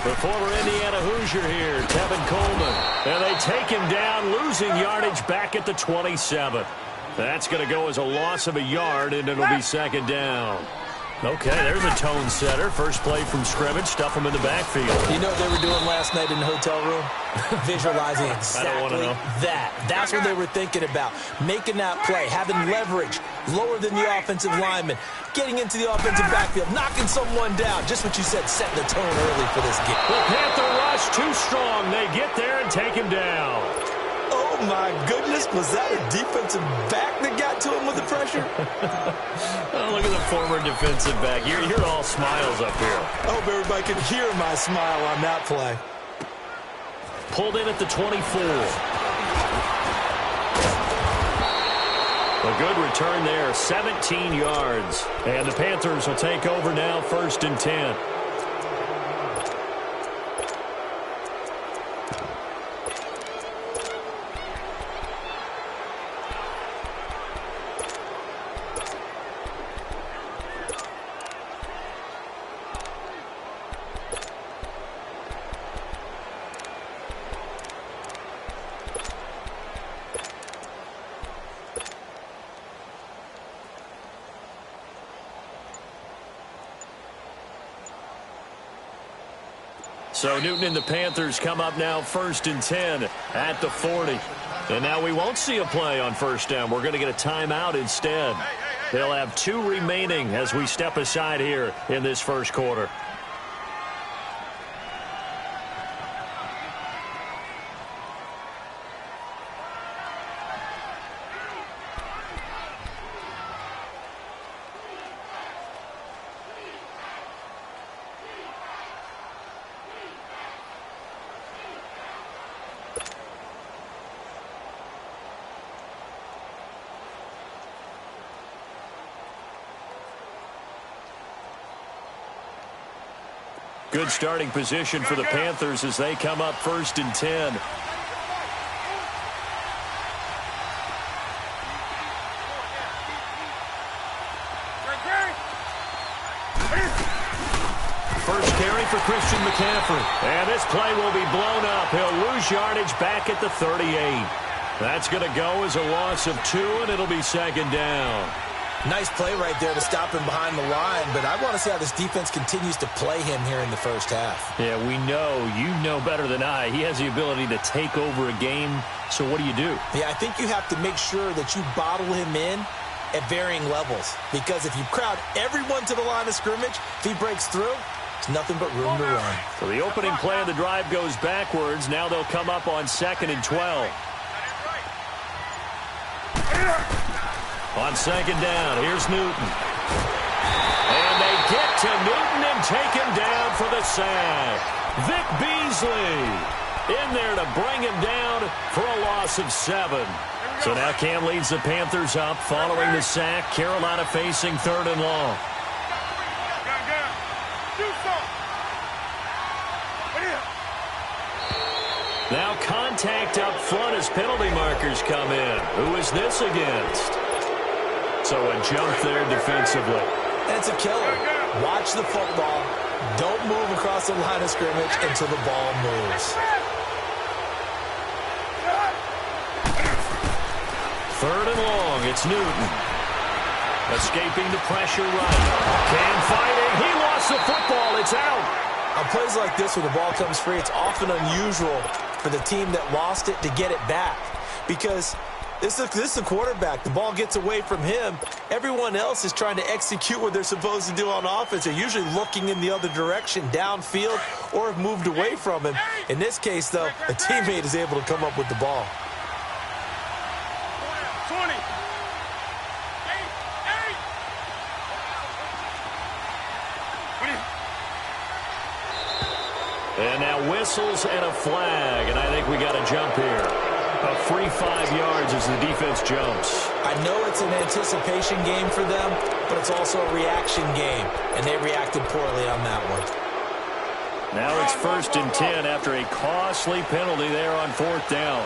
The former Indiana Hoosier here, Tevin Coleman. And they take him down, losing yardage back at the 27. That's going to go as a loss of a yard, and it'll be second down. Okay, there's a tone setter. First play from scrimmage, stuff him in the backfield. You know what they were doing last night in the hotel room? Visualizing exactly that. That's what they were thinking about. Making that play, having leverage, lower than the offensive lineman, getting into the offensive backfield, knocking someone down. Just what you said, setting the tone early for this game. The Panther rush too strong. They get there and take him down. Oh, my goodness. Was that a defensive back that got to him with the pressure? Oh, look at the former defensive back. You're all smiles up here. I hope everybody can hear my smile on that play. Pulled in at the 24. A good return there, 17 yards. And the Panthers will take over now, 1st and 10. So Newton and the Panthers come up now 1st and 10 at the 40. And now we won't see a play on 1st down. We're going to get a timeout instead. They'll have 2 remaining as we step aside here in this 1st quarter. Good starting position for the Panthers as they come up 1st and 10. First carry for Christian McCaffrey. And this play will be blown up. He'll lose yardage back at the 38. That's going to go as a loss of 2, and it'll be second down. Nice play right there to stop him behind the line, but I want to see how this defense continues to play him here in the 1st half. Yeah, we know. You know better than I. He has the ability to take over a game, so what do you do? Yeah, I think you have to make sure that you bottle him in at varying levels, because if you crowd everyone to the line of scrimmage, if he breaks through, it's nothing but room to run. So the opening play of the drive goes backwards. Now they'll come up on 2nd and 12. On 2nd down, here's Newton. And they get to Newton and take him down for the sack. Vic Beasley in there to bring him down for a loss of 7. So now Cam leads the Panthers up following the sack. Carolina facing 3rd and long. Now contact up front as penalty markers come in. Who is this against? So a jump there defensively. And it's a killer. Watch the football. Don't move across the line of scrimmage until the ball moves. 3rd and long. It's Newton. Escaping the pressure right. Cam fighting. He lost the football. It's out. On plays like this, when the ball comes free, it's often unusual for the team that lost it to get it back. Because this is a quarterback. The ball gets away from him. Everyone else is trying to execute what they're supposed to do on offense. They're usually looking in the other direction, downfield, or have moved away from him. In this case, though, a teammate is able to come up with the ball. 20. And now whistles and a flag, and I think we got a jump here. A free 5 yards as the defense jumps. I know it's an anticipation game for them, but it's also a reaction game, and they reacted poorly on that one. Now it's 1st and 10 after a costly penalty there on 4th down.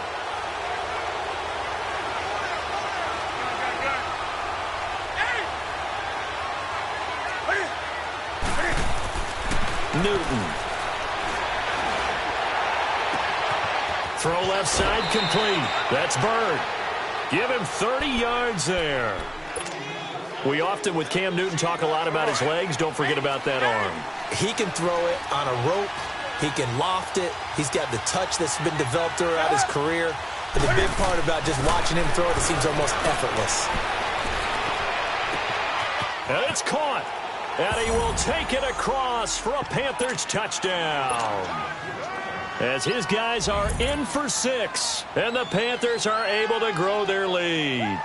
Newton. Throw left side complete. That's Bird. Give him 30 yards there. We often, with Cam Newton, talk a lot about his legs. Don't forget about that arm. He can throw it on a rope. He can loft it. He's got the touch that's been developed throughout his career. But the big part about just watching him throw it, it seems almost effortless. And it's caught. And he will take it across for a Panthers touchdown. As his guys are in for 6. And the Panthers are able to grow their lead.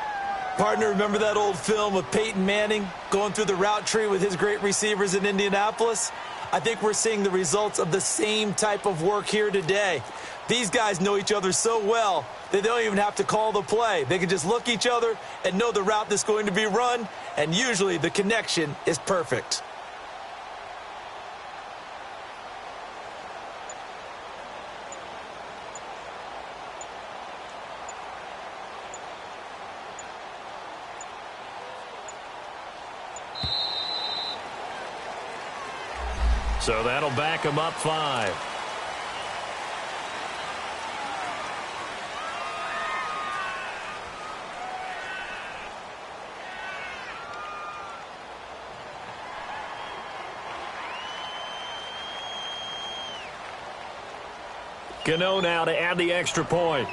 Partner, remember that old film of Peyton Manning going through the route tree with his great receivers in Indianapolis? I think we're seeing the results of the same type of work here today. These guys know each other so well that they don't even have to call the play. They can just look each other and know the route that's going to be run, and usually the connection is perfect. So that'll back him up 5. Gano now to add the extra point.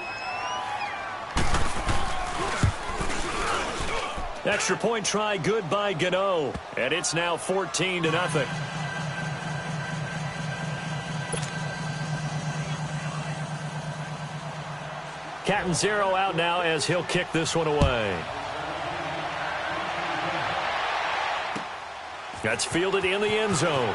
Extra point try good by Gano. And it's now 14-0. Catanzaro out now as he'll kick this one away. That's fielded in the end zone.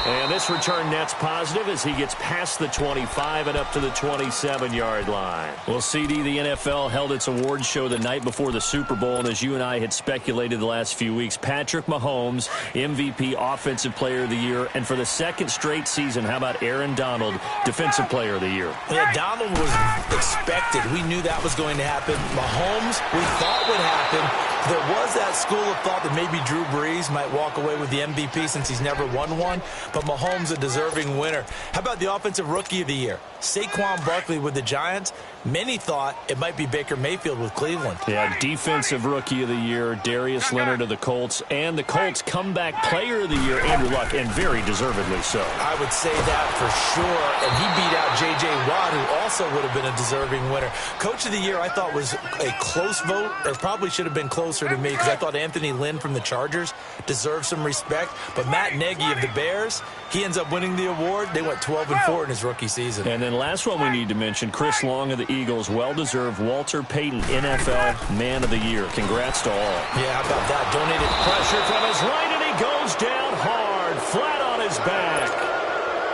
And this return net's positive as he gets past the 25 and up to the 27-yard line. Well, CD, the NFL held its awards show the night before the Super Bowl, and as you and I had speculated the last few weeks, Patrick Mahomes, MVP, Offensive Player of the Year, and for the second straight season, how about Aaron Donald, Defensive Player of the Year? Yeah, Donald was expected. We knew that was going to happen. Mahomes, we thought would happen. There was that school of thought that maybe Drew Brees might walk away with the MVP since he's never won one, but Mahomes a deserving winner. How about the Offensive Rookie of the Year? Saquon Barkley with the Giants. Many thought it might be Baker Mayfield with Cleveland. Yeah, Defensive Rookie of the Year, Darius Leonard of the Colts, and the Colts Comeback Player of the Year, Andrew Luck, and very deservedly so. I would say that for sure, and he beat out J.J. Watt, who also would have been a deserving winner. Coach of the Year I thought was a close vote, or probably should have been closer to me, because I thought Anthony Lynn from the Chargers deserved some respect, but Matt Nagy of the Bears, he ends up winning the award. They went 12-4 in his rookie season. And then last one we need to mention, Chris Long of the Eagles, well-deserved Walter Payton NFL Man of the Year. Congrats to all. Yeah, how about that? Donated pressure from his right, and he goes down hard, flat on his back.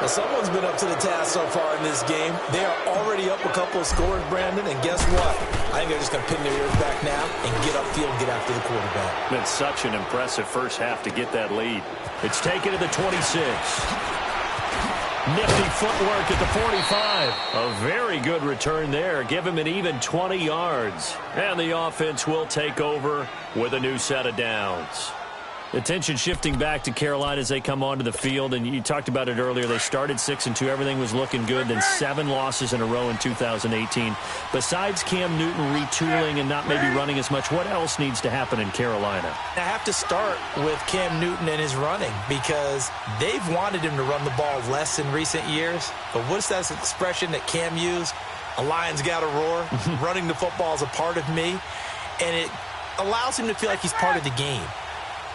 Well, someone's been up to the task so far in this game. They are already up a couple of scores, Brandon, and guess what? I think they're just going to pin their ears back now and get upfield and get after the quarterback. Been such an impressive first half to get that lead. It's taken to the 26. Nifty footwork at the 45. A very good return there. Give him an even 20 yards. And the offense will take over with a new set of downs. Attention shifting back to Carolina as they come onto the field, and you talked about it earlier. They started 6-2. Everything was looking good. Then 7 losses in a row in 2018. Besides Cam Newton retooling and not maybe running as much, what else needs to happen in Carolina? I have to start with Cam Newton and his running, because they've wanted him to run the ball less in recent years. But what's that expression that Cam used? A lion's got to roar. Running the football is a part of me, and it allows him to feel like he's part of the game.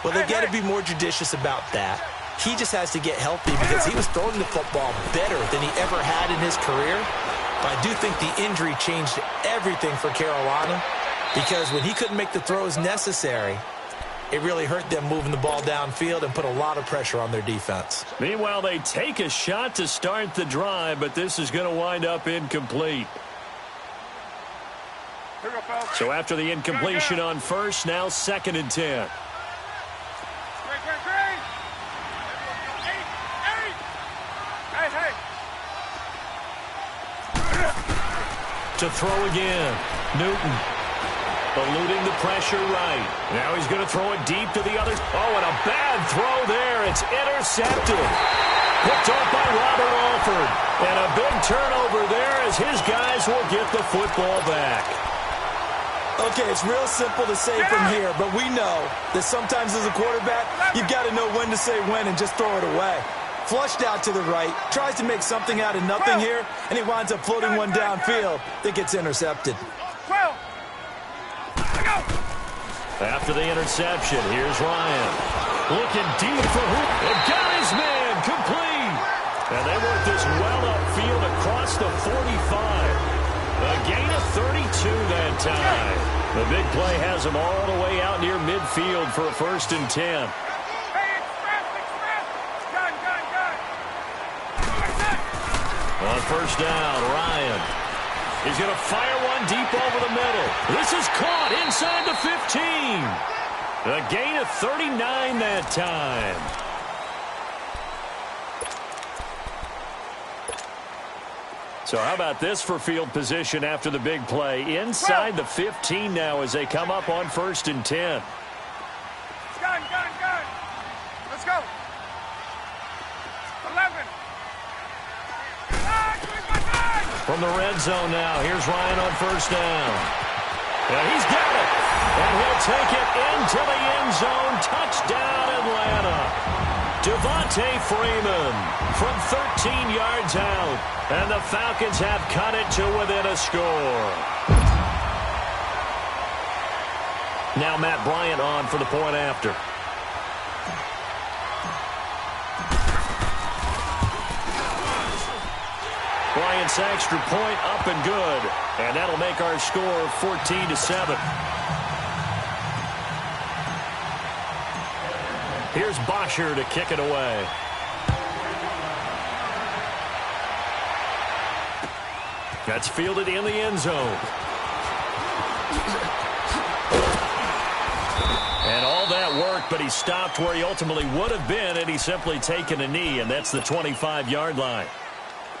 Well, they've got to be more judicious about that. He just has to get healthy, because he was throwing the football better than he ever had in his career. But I do think the injury changed everything for Carolina, because when he couldn't make the throws necessary, it really hurt them moving the ball downfield and put a lot of pressure on their defense. Meanwhile, they take a shot to start the drive, but this is going to wind up incomplete. So after the incompletion on first, now 2nd and 10. To throw again. Newton eluding the pressure right. Now he's going to throw it deep to the other. Oh, and a bad throw there. It's intercepted. Picked off by Robert Alford. And a big turnover there as his guys will get the football back. Okay, it's real simple to say from here, but we know that sometimes as a quarterback, you've got to know when to say when and just throw it away. Flushed out to the right, tries to make something out of nothing here, and he winds up floating one downfield that gets intercepted. After the interception, here's Ryan. Looking deep for Hoop. And got his man complete. And they work this well upfield across the 45. A gain of 32 that time. The big play has him all the way out near midfield for a 1st and 10. On 1st down, Ryan. He's going to fire one deep over the middle. This is caught inside the 15. A gain of 39 that time. So how about this for field position after the big play? Inside the 15 now as they come up on 1st and 10. Gun. Let's go. 11. From the red zone now, here's Ryan on 1st down. And he's got it. And he'll take it into the end zone. Touchdown, Atlanta. Devontae Freeman from 13 yards out. And the Falcons have cut it to within a score. Now Matt Bryant on for the point after. Bryant's extra point up and good. And that'll make our score 14-7. Here's Bosher to kick it away. That's fielded in the end zone. And all that work, but he stopped where he ultimately would have been had he simply taken a knee, and that's the 25-yard line.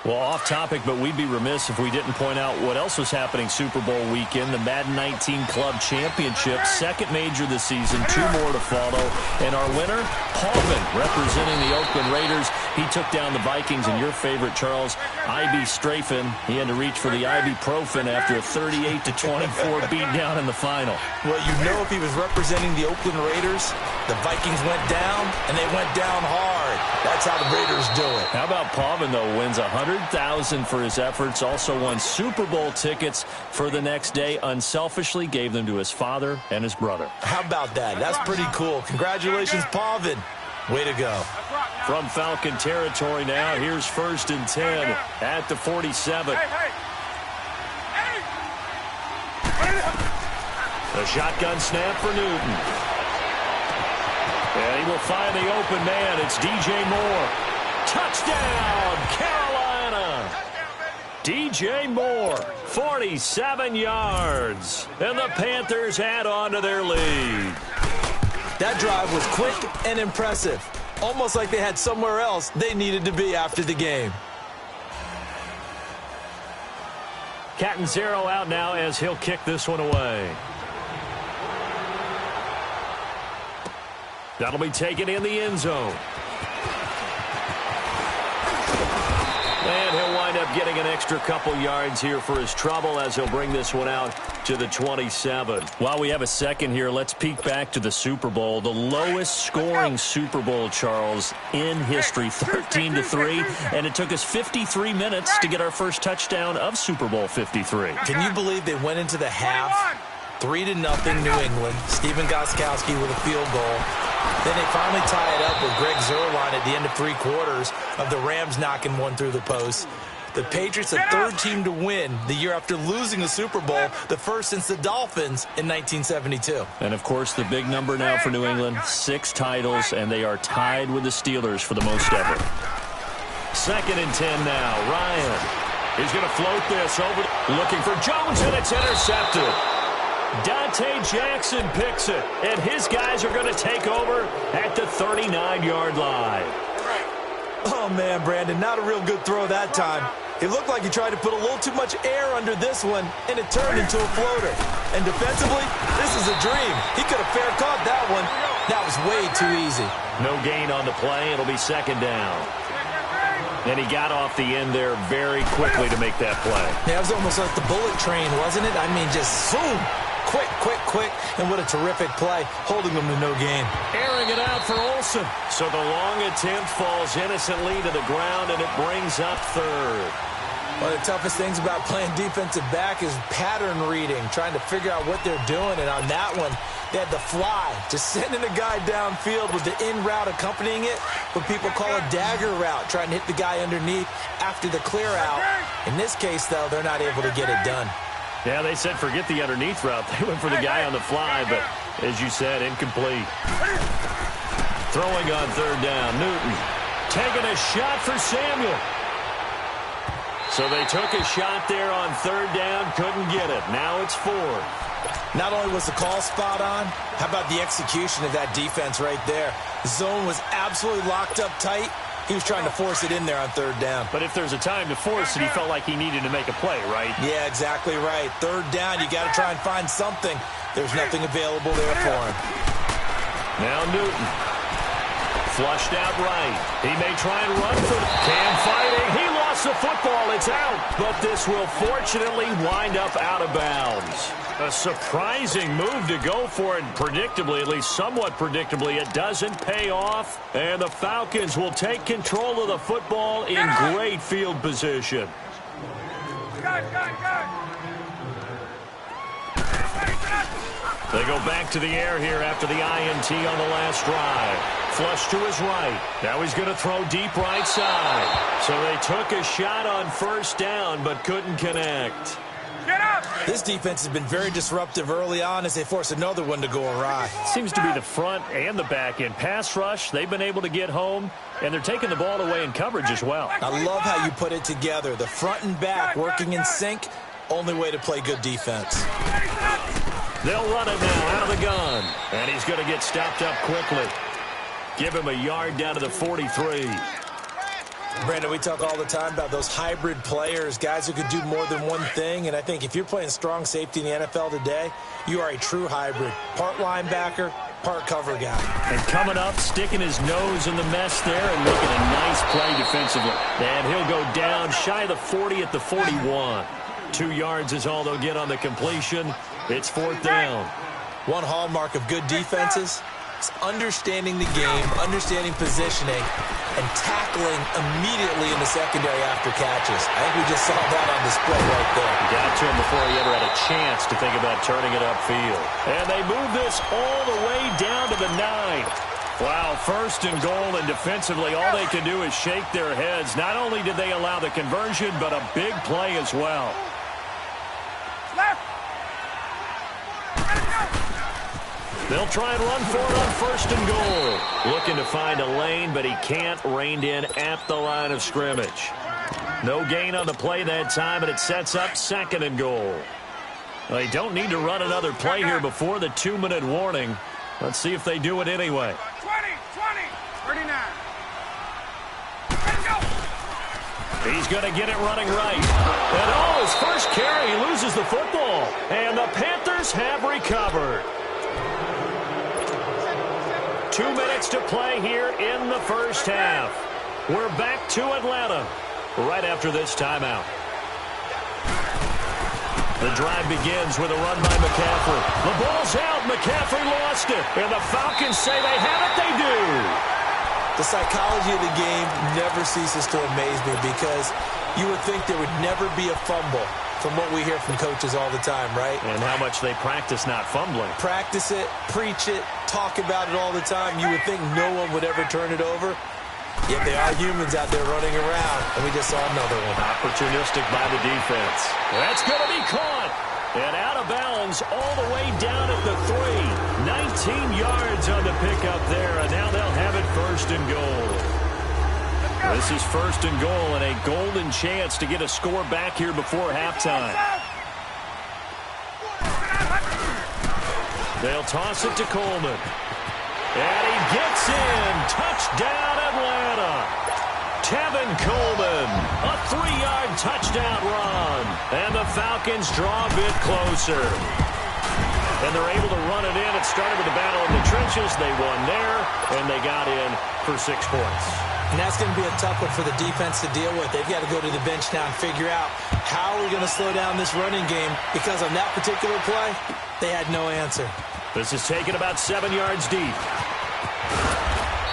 Well, off topic, but we'd be remiss if we didn't point out what else was happening Super Bowl weekend. The Madden 19 Club Championship, second major this season, 2 more to follow. And our winner, Paulman, representing the Oakland Raiders. He took down the Vikings, and your favorite, Charles, Ibuprofen. He had to reach for the ibuprofen after a 38-24 beatdown in the final. Well, you know if he was representing the Oakland Raiders, the Vikings went down, and they went down hard. That's how the Raiders do it. How about Paulman, though, wins $100,000 for his efforts, also won Super Bowl tickets for the next day, unselfishly gave them to his father and his brother. How about that? That's pretty cool. Congratulations, Paulman. Way to go. From Falcon territory now, here's 1st and 10 at the 47. A shotgun snap for Newton. And he will find the open man. It's DJ Moore. Touchdown, Carolina. DJ Moore, 47 yards. And the Panthers add on to their lead. That drive was quick and impressive. Almost like they had somewhere else they needed to be after the game. Catanzaro out now as he'll kick this one away. That'll be taken in the end zone. And he'll wind up getting an extra couple yards here for his trouble as he'll bring this one out to the 27. While we have a second here, let's peek back to the Super Bowl. The lowest scoring Super Bowl, Charles, in history, 13-3. And it took us 53 minutes to get our first touchdown of Super Bowl 53. Can you believe they went into the half 3-0 New England? Stephen Gostkowski with a field goal. Then they finally tie it up with Greg Zuerlein at the end of 3 quarters of the Rams knocking one through the post. The Patriots, the third team to win the year after losing the Super Bowl, the first since the Dolphins in 1972. And, of course, the big number now for New England, 6 titles, and they are tied with the Steelers for the most ever. 2nd and 10 now. Ryan. He's going to float this over, looking for Jones, and it's intercepted. Dante Jackson picks it, and his guys are going to take over at the 39-yard line. Oh, man, Brandon, not a real good throw that time. It looked like he tried to put a little too much air under this one, and it turned into a floater. And defensively, this is a dream. He could have fair caught that one. That was way too easy. No gain on the play. It'll be 2nd down. And he got off the end there very quickly to make that play. Yeah, it was almost like the bullet train, wasn't it? I mean, just zoom. Quick, quick, quick. And what a terrific play, holding them to no gain. Airing it out for Olsen. So the long attempt falls innocently to the ground, and it brings up third. One of the toughest things about playing defensive back is pattern reading, trying to figure out what they're doing. And on that one, they had the fly, just sending a guy downfield with the in route accompanying it, what people call a dagger route, trying to hit the guy underneath after the clear out. In this case, though, they're not able to get it done. Yeah, they said forget the underneath route. They went for the guy on the fly, but as you said, incomplete. Throwing on third down, Newton taking a shot for Samuel. So they took a shot there on third down, couldn't get it. Now it's fourth. Not only was the call spot on, how about the execution of that defense right there? The zone was absolutely locked up tight. He was trying to force it in there on third down. But if there's a time to force it, he felt like he needed to make a play, right? Yeah, exactly right. Third down, you got to try and find something. There's nothing available there for him. Now Newton. Flushed out right. He may try and run for it. Cam fighting. He lost the football. It's out. But this will fortunately wind up out of bounds. A surprising move to go for it. Predictably, at least somewhat predictably, it doesn't pay off. And the Falcons will take control of the football in great field position. They go back to the air here after the INT on the last drive. Flush to his right. Now he's going to throw deep right side. So they took a shot on first down but couldn't connect. Get up! This defense has been very disruptive early on as they force another one to go awry. Seems to be the front and the back end. Pass rush, they've been able to get home, and they're taking the ball away in coverage as well. I love how you put it together. The front and back working in sync. Only way to play good defense. They'll run it now out of the gun. And he's going to get stopped up quickly. Give him a yard down to the 43. Brandon, we talk all the time about those hybrid players, guys who could do more than one thing. And I think if you're playing strong safety in the NFL today, you are a true hybrid. Part linebacker, part cover guy. And coming up, sticking his nose in the mess there and making a nice play defensively. And he'll go down shy of the 40 at the 41. 2 yards is all they'll get on the completion. It's fourth down. One hallmark of good defenses is understanding the game, understanding positioning, and tackling immediately in the secondary after catches. I think we just saw that on display right there. Got to him before he ever had a chance to think about turning it upfield. And they move this all the way down to the 9. Wow, first and goal, and defensively all they can do is shake their heads. Not only did they allow the conversion, but a big play as well. Left! They'll try and run for it on first and goal. Looking to find a lane, but he can't, reined in at the line of scrimmage. No gain on the play that time, and it sets up second and goal. They don't need to run another play here before the 2-minute warning. Let's see if they do it anyway. 20, 39. Let's go! He's going to get it running right. And oh, his first carry, he loses the football. And the Panthers have recovered. 2 minutes to play here in the first half. We're back to Atlanta right after this timeout. The drive begins with a run by McCaffrey. The ball's out. McCaffrey lost it. And the Falcons say they have it. They do. The psychology of the game never ceases to amaze me because you would think there would never be a fumble from what we hear from coaches all the time, right? And how much they practice not fumbling. Practice it, preach it, talk about it all the time. You would think no one would ever turn it over. Yet they are humans out there running around, and we just saw another one. Opportunistic by the defense. That's going to be caught. And out of bounds all the way down at the 3. 19 yards on the pickup there, and now they'll have it first and goal. This is first and goal and a golden chance to get a score back here before halftime. They'll toss it to Coleman. And he gets in. Touchdown, Atlanta. Tevin Coleman, a 3-yard touchdown run. And the Falcons draw a bit closer. And they're able to run it in. It started with a battle in the trenches. They won there, and they got in for 6 points. And that's going to be a tough one for the defense to deal with. They've got to go to the bench now and figure out how are we going to slow down this running game, because on that particular play, they had no answer. This is taken about 7 yards deep.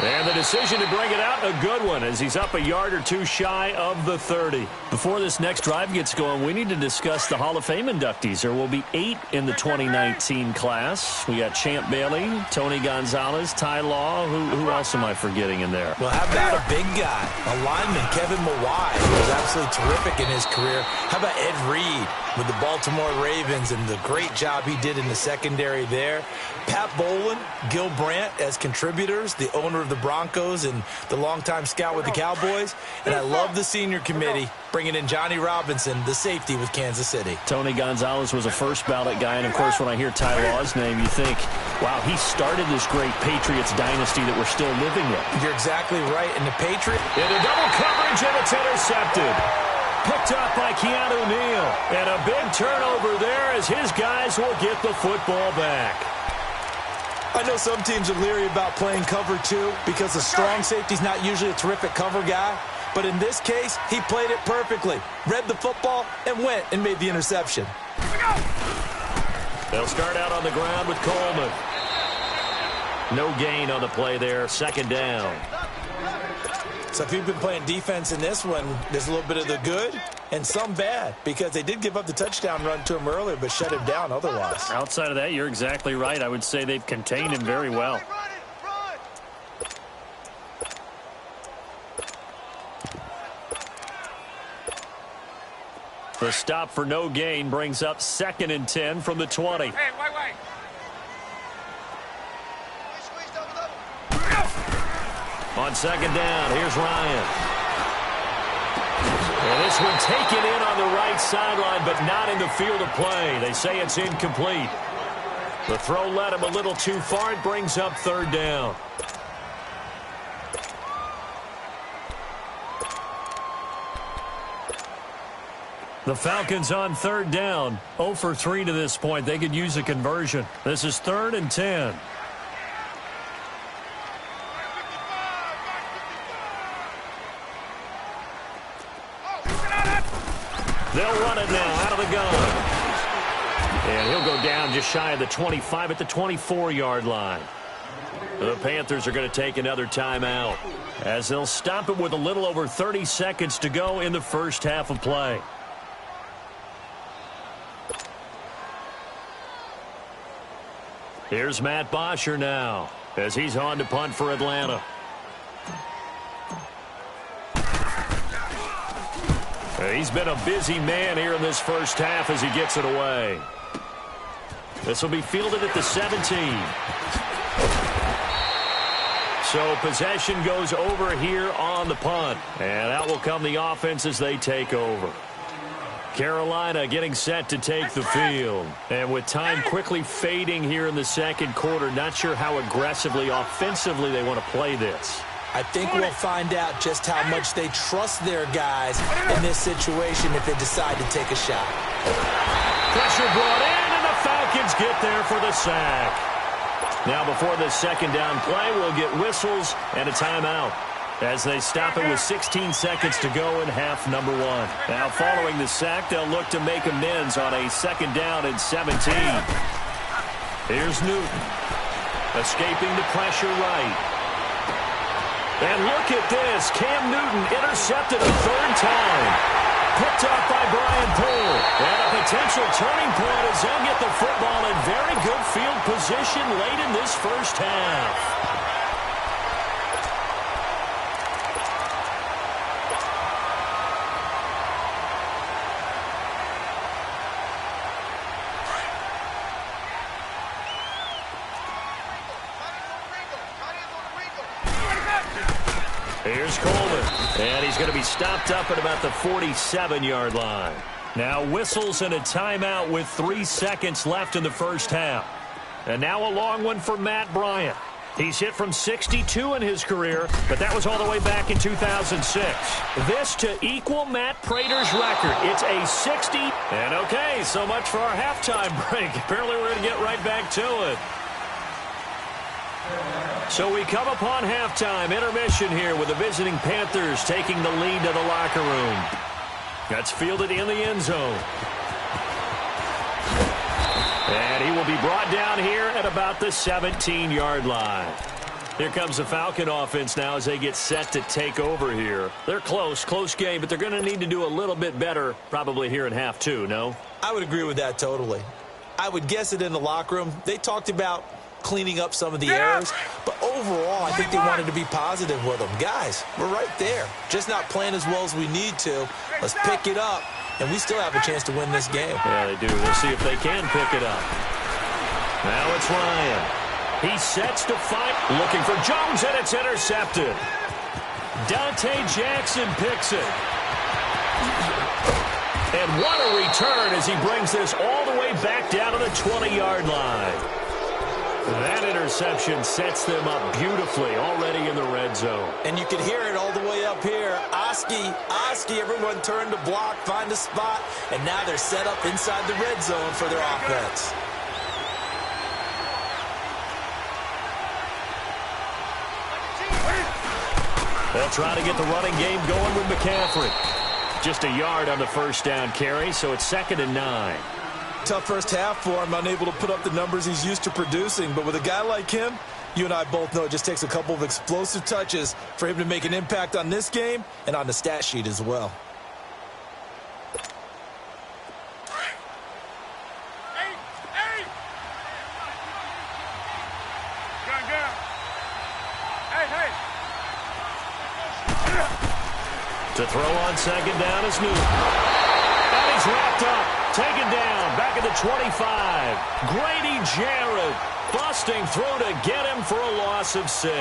And the decision to bring it out, a good one, as he's up a yard or two shy of the 30. Before this next drive gets going, we need to discuss the Hall of Fame inductees. There will be 8 in the 2019 class. We got Champ Bailey, Tony Gonzalez, Ty Law. Who else am I forgetting in there? Well, how about a big guy, a lineman, Kevin Mawai, who was absolutely terrific in his career. How about Ed Reed with the Baltimore Ravens and the great job he did in the secondary there? Pat Bowlen, Gil Brandt as contributors, the owner of the Broncos and the longtime scout with the Cowboys. And I love the senior committee bringing in Johnny Robinson, the safety with Kansas City. Tony Gonzalez was a first ballot guy, and of course when I hear Ty Law's name, you think, wow, he started this great Patriots dynasty that we're still living in. You're exactly right. And the Patriots... Into double coverage, and it's intercepted. Picked up by Keanu Neal. And a big turnover there as his guys will get the football back. I know some teams are leery about playing cover 2 because the strong safety's not usually a terrific cover guy. But in this case, he played it perfectly. Read the football and went and made the interception. They'll start out on the ground with Coleman. No gain on the play there. Second down. So if you've been playing defense in this one, there's a little bit of the good and some bad, because they did give up the touchdown run to him earlier but shut him down otherwise. Outside of that, you're exactly right. I would say they've contained him very well. The stop for no gain brings up 2nd and 10 from the 20. Hey, wait. On second down, here's Ryan. And this one taken in on the right sideline, but not in the field of play. They say it's incomplete. The throw led him a little too far. It brings up 3rd down. The Falcons on 3rd down. 0 for 3 to this point. They could use a conversion. This is 3rd and 10. They'll run it now out of the gun. And he'll go down just shy of the 25 at the 24-yard line. The Panthers are going to take another timeout as they'll stop it with a little over 30 seconds to go in the first half of play. Here's Matt Bosher now as he's on to punt for Atlanta. He's been a busy man here in this first half as he gets it away. This will be fielded at the 17. So possession goes over here on the punt. And out will come the offense as they take over. Carolina getting set to take the field. And with time quickly fading here in the second quarter, not sure how aggressively, offensively they want to play this. I think we'll find out just how much they trust their guys in this situation if they decide to take a shot. Pressure brought in, and the Falcons get there for the sack. Now before this second down play, we'll get whistles and a timeout as they stop it with 16 seconds to go in half number 1. Now following the sack, they'll look to make amends on a 2nd down and 17. Here's Newton. Escaping the pressure right. And look at this. Cam Newton intercepted a 3rd time. Picked off by Brian Poole. And a potential turning point as they'll get the football in very good field position late in this first half. Here's Coleman, and he's going to be stopped up at about the 47-yard line. Now whistles and a timeout with 3 seconds left in the first half. And now a long one for Matt Bryant. He's hit from 62 in his career, but that was all the way back in 2006. This to equal Matt Prater's record. It's a 60. And okay, so much for our halftime break. Apparently we're going to get right back to it. So we come upon halftime, intermission here with the visiting Panthers taking the lead to the locker room. That's fielded in the end zone. And he will be brought down here at about the 17-yard line. Here comes the Falcon offense now as they get set to take over here. They're close game, but they're going to need to do a little bit better probably here in half two, no? I would agree with that totally. I would guess it in the locker room. They talked about cleaning up some of the errors, but overall, I think they wanted to be positive with them. Guys, we're right there. Just not playing as well as we need to. Let's pick it up, and we still have a chance to win this game. Yeah, they do. We'll see if they can pick it up. Now it's Ryan. He sets to fight, looking for Jones, and it's intercepted. Dante Jackson picks it. And what a return as he brings this all the way back down to the 20-yard line. That interception sets them up beautifully already in the red zone. And you can hear it all the way up here. Oski, everyone turned to block, find a spot, and now they're set up inside the red zone for their offense. They'll try to get the running game going with McCaffrey. Just a yard on the first down carry, so it's 2nd and 9. Tough first half for him, unable to put up the numbers he's used to producing. But with a guy like him, you and I both know it just takes a couple of explosive touches for him to make an impact on this game and on the stat sheet as well. To throw on 2nd down is Newton. And he's wrapped up. Taken down. Back at the 25. Grady Jarrett busting through to get him for a loss of 6.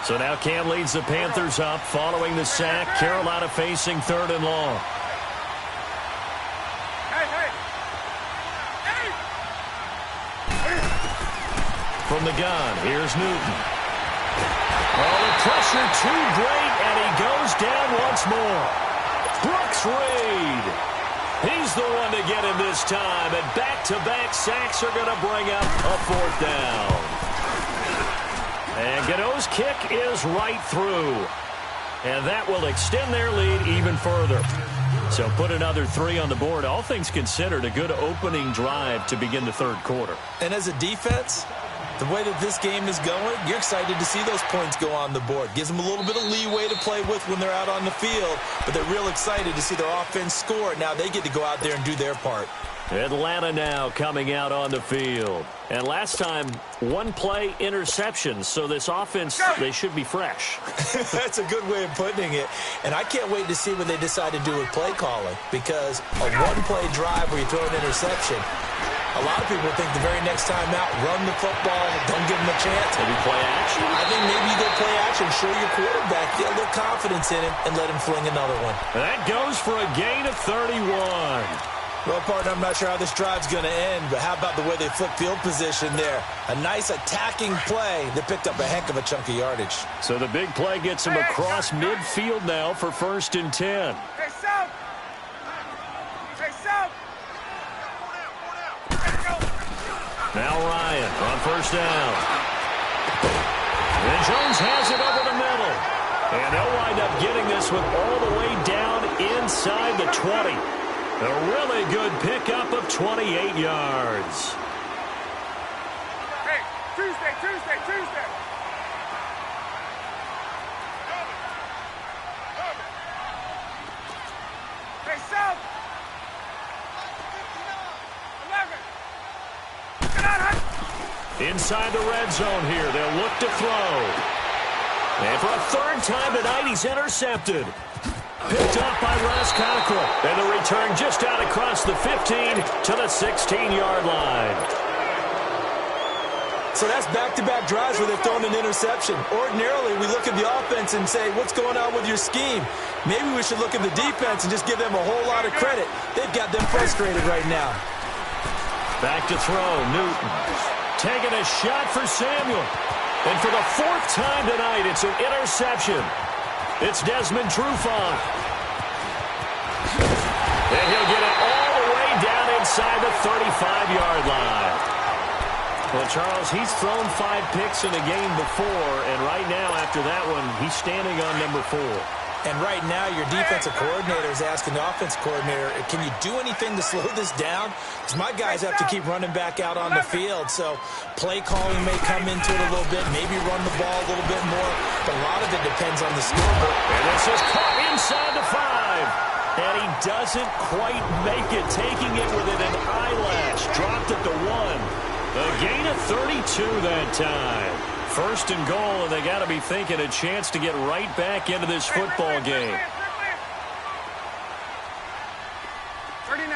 So now Cam leads the Panthers up following the sack. Carolina facing 3rd and long. From the gun, here's Newton. Oh, the pressure too great, and he goes down once more. Brooks Reed. He's the one to get him this time, and back-to-back sacks are going to bring up a 4th down. And Godot's kick is right through. And that will extend their lead even further. So put another 3 on the board. All things considered, a good opening drive to begin the 3rd quarter. And as a defense, the way that this game is going, you're excited to see those points go on the board. Gives them a little bit of leeway to play with when they're out on the field, but they're real excited to see their offense score. Now they get to go out there and do their part. Atlanta now coming out on the field. And last time, 1-play interception. So this offense, they should be fresh. That's a good way of putting it. And I can't wait to see what they decide to do with play calling, because a 1-play drive where you throw an interception, a lot of people think the very next time out, run the football, don't give them a chance. Maybe play action? I think maybe you go play action, show your quarterback, get a little confidence in him, and let him fling another one. That goes for a gain of 31. Well, partner, I'm not sure how this drive's going to end, but how about the way they flip field position there? A nice attacking play that picked up a heck of a chunk of yardage. So the big play gets him across midfield now for 1st and 10. Hey, South! Hey, South! Now Ryan on 1st down. And Jones has it over the middle. And they'll wind up getting this one all the way down inside the 20. A really good pickup of 28 yards. Hey, Tuesday. Hey, South! 11. Inside the red zone here, they'll look to throw. And for a 3rd time tonight, he's intercepted. Picked up by Ross Cockrell. And the return just out across the 15 to the 16-yard line. So that's back-to-back drives where they've thrown an interception. Ordinarily, we look at the offense and say, what's going on with your scheme? Maybe we should look at the defense and just give them a whole lot of credit. They've got them frustrated right now. Back to throw, Newton. Taking a shot for Samuel. And for the 4th time tonight, it's an interception. It's Desmond Trufant. And he'll get it all the way down inside the 35-yard line. Well, Charles, he's thrown 5 picks in a game before, and right now, after that one, he's standing on number 4. And right now, your defensive coordinator is asking the offensive coordinator, can you do anything to slow this down? Because my guys have to keep running back out on the field. So play calling may come into it a little bit, maybe run the ball a little bit more. But a lot of it depends on the scoreboard. And this is caught inside the 5. And he doesn't quite make it, taking it within an eyelash. Dropped it to 1. A gain of 32 that time. First and goal, and they got to be thinking a chance to get right back into this football game. 39.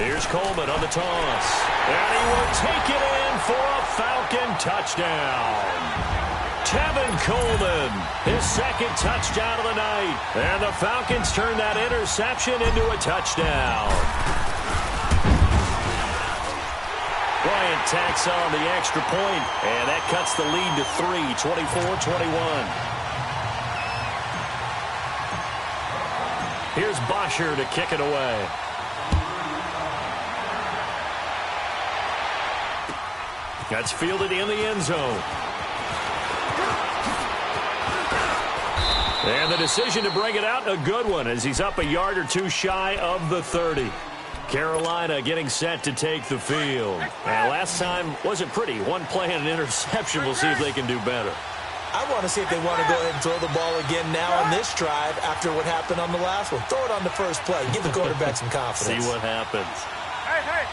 Here's Coleman on the toss. And he will take it in for a Falcon touchdown. Tevin Coleman, his second touchdown of the night. And the Falcons turn that interception into a touchdown. Bryant tacks on the extra point, and that cuts the lead to 3, 24-21. Here's Bosher to kick it away. That's fielded in the end zone. And the decision to bring it out, a good one, as he's up a yard or 2 shy of the 30. Carolina getting set to take the field. And last time wasn't pretty. 1 play and an interception. We'll see if they can do better. I want to see if they want to go ahead and throw the ball again now on this drive after what happened on the last one. Throw it on the first play. Give the quarterback some confidence. See what happens. Hey.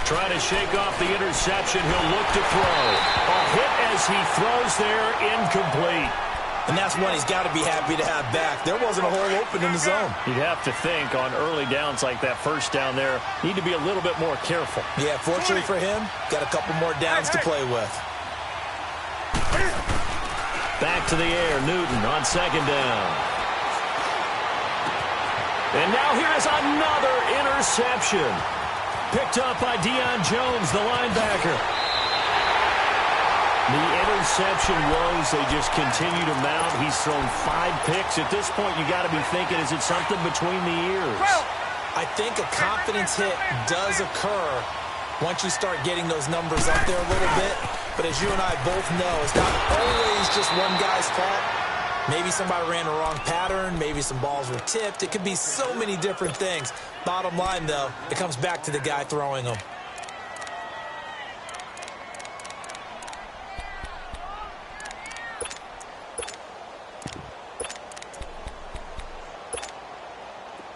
Trying to shake off the interception. He'll look to throw. A hit as he throws there, incomplete. And that's one he's got to be happy to have back. There wasn't a hole open in the zone. You'd have to think on early downs like that first down there, need to be a little bit more careful. Yeah, fortunately for him, got a couple more downs to play with. Back to the air, Newton on second down. And now here's another interception. Picked up by Deion Jones, the linebacker. The interception was they just continue to mount. He's thrown 5 picks. At this point, you got to be thinking, is it something between the ears? I think a confidence hit does occur once you start getting those numbers up there a little bit. But as you and I both know, it's not always just one guy's fault. Maybe somebody ran the wrong pattern. Maybe some balls were tipped. It could be so many different things. Bottom line, though, it comes back to the guy throwing them.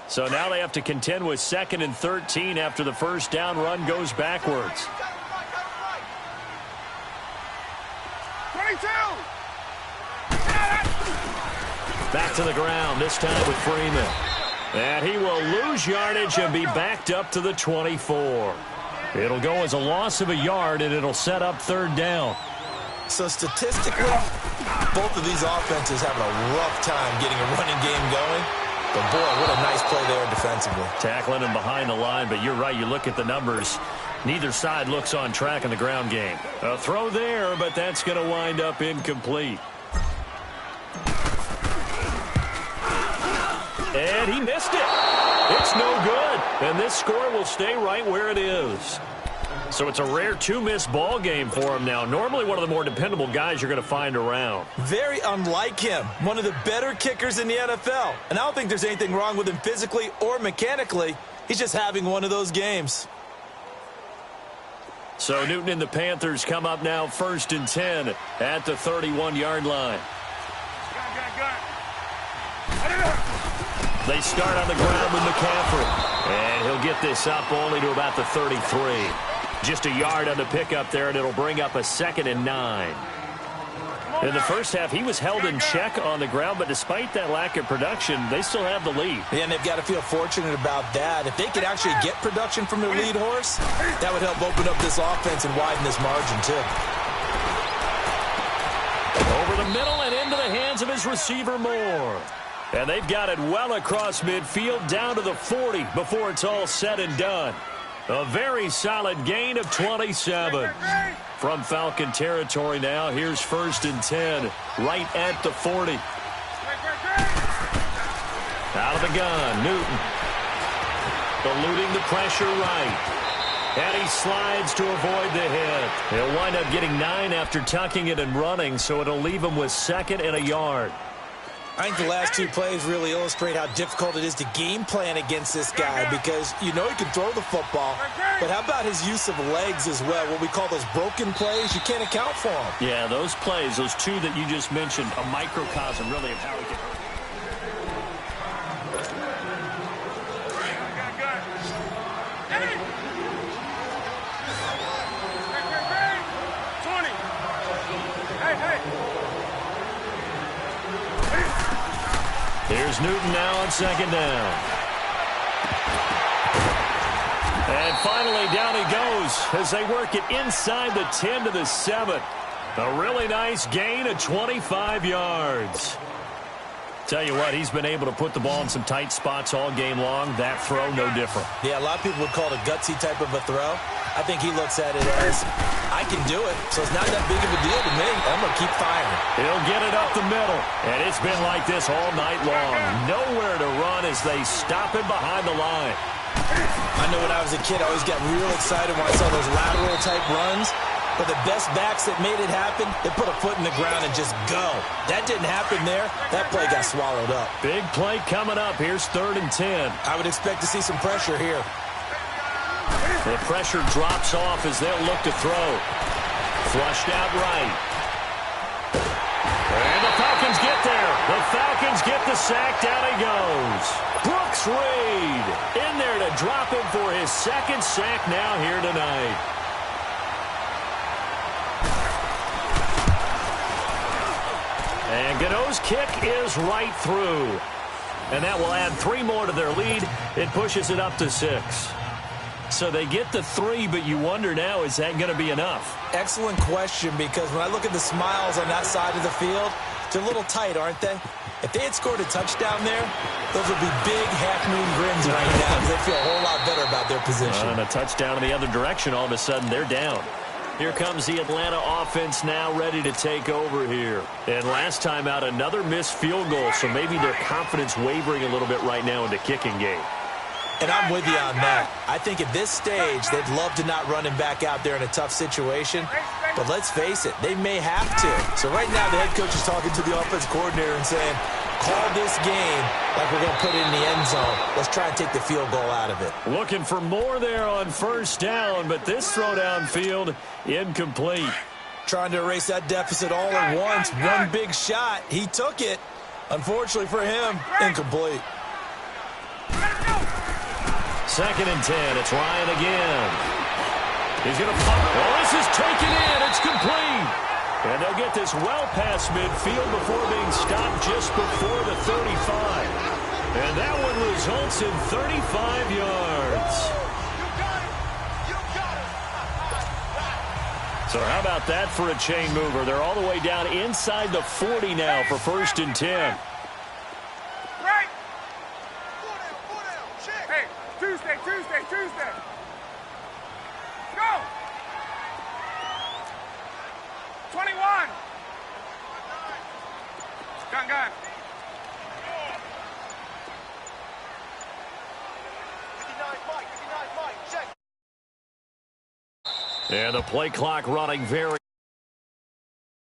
So now they have to contend with 2nd and 13 after the first down run goes backwards. 22. Back to the ground, this time with Freeman. And he will lose yardage and be backed up to the 24. It'll go as a loss of a yard, and it'll set up 3rd down. So statistically, both of these offenses having a rough time getting a running game going. But, boy, what a nice play there defensively. Tackling him behind the line, but you're right. You look at the numbers. Neither side looks on track in the ground game. A throw there, but that's going to wind up incomplete. And he missed it. It's no good. And this score will stay right where it is. So it's a rare 2-miss ball game for him now. Normally one of the more dependable guys you're going to find around. Very unlike him. One of the better kickers in the NFL. And I don't think there's anything wrong with him physically or mechanically. He's just having one of those games. So Newton and the Panthers come up now 1st and 10 at the 31-yard line. They start on the ground with McCaffrey. And he'll get this up only to about the 33. Just a yard on the pickup there, and it'll bring up a 2nd and 9. In the first half, he was held in check on the ground, but despite that lack of production, they still have the lead. Yeah, and they've got to feel fortunate about that. If they could actually get production from their lead horse, that would help open up this offense and widen this margin, too. Over the middle and into the hands of his receiver, Moore. And they've got it well across midfield down to the 40 before it's all said and done. A very solid gain of 27. From Falcon territory now, here's 1st and 10, right at the 40. Out of the gun, Newton. eluding the pressure right. And he slides to avoid the hit. He'll wind up getting 9 after tucking it and running, so it'll leave him with 2nd and a yard. I think the last 2 plays really illustrate how difficult it is to game plan against this guy because you know he can throw the football, but how about his use of legs as well? What we call those broken plays, you can't account for them. Yeah, those plays, those 2 that you just mentioned, a microcosm really of how he can hurt. Here's Newton now on 2nd down. And finally, down he goes as they work it inside the 10 to the 7. A really nice gain of 25 yards. Tell you what, he's been able to put the ball in some tight spots all game long. That throw, no different. Yeah, a lot of people would call it a gutsy type of a throw. I think he looks at it as, I can do it, so it's not that big of a deal to me. I'm going to keep firing. He'll get it up the middle, and it's been like this all night long. Nowhere to run as they stop him behind the line. I know when I was a kid, I always got real excited when I saw those lateral-type runs. But the best backs that made it happen, they put a foot in the ground and just go. That didn't happen there. That play got swallowed up. Big play coming up. Here's 3rd and 10. I would expect to see some pressure here. The pressure drops off as they'll look to throw. Flushed out right. And the Falcons get there. The Falcons get the sack. Down he goes. Brooks Reed in there to drop him for his 2nd sack now here tonight. And Gano's kick is right through. And that will add 3 more to their lead. It pushes it up to 6. So they get the 3, but you wonder now, is that going to be enough? Excellent question, because when I look at the smiles on that side of the field, they're a little tight, aren't they? If they had scored a touchdown there, those would be big half-moon grins right now because they feel a whole lot better about their position. And a touchdown in the other direction, all of a sudden they're down. Here comes the Atlanta offense now ready to take over here. And last time out, another missed field goal, so maybe their confidence wavering a little bit right now in the kicking game. And I'm with you on that. I think at this stage, they'd love to not run him back out there in a tough situation. But let's face it, they may have to. So right now, the head coach is talking to the offense coordinator and saying, call this game like we're going to put it in the end zone. Let's try and take the field goal out of it. Looking for more there on 1st down, but this throw downfield, incomplete. Trying to erase that deficit all at once. One big shot. He took it. Unfortunately for him, incomplete. 2nd and 10. It's Ryan again. He's going to pump. Well, this is taken in. It's complete. And they'll get this well past midfield before being stopped just before the 35. And that one results in 35 yards. So how about that for a chain mover? They're all the way down inside the 40 now for 1st and 10. Tuesday. Go! 21. Gun. And the play clock running very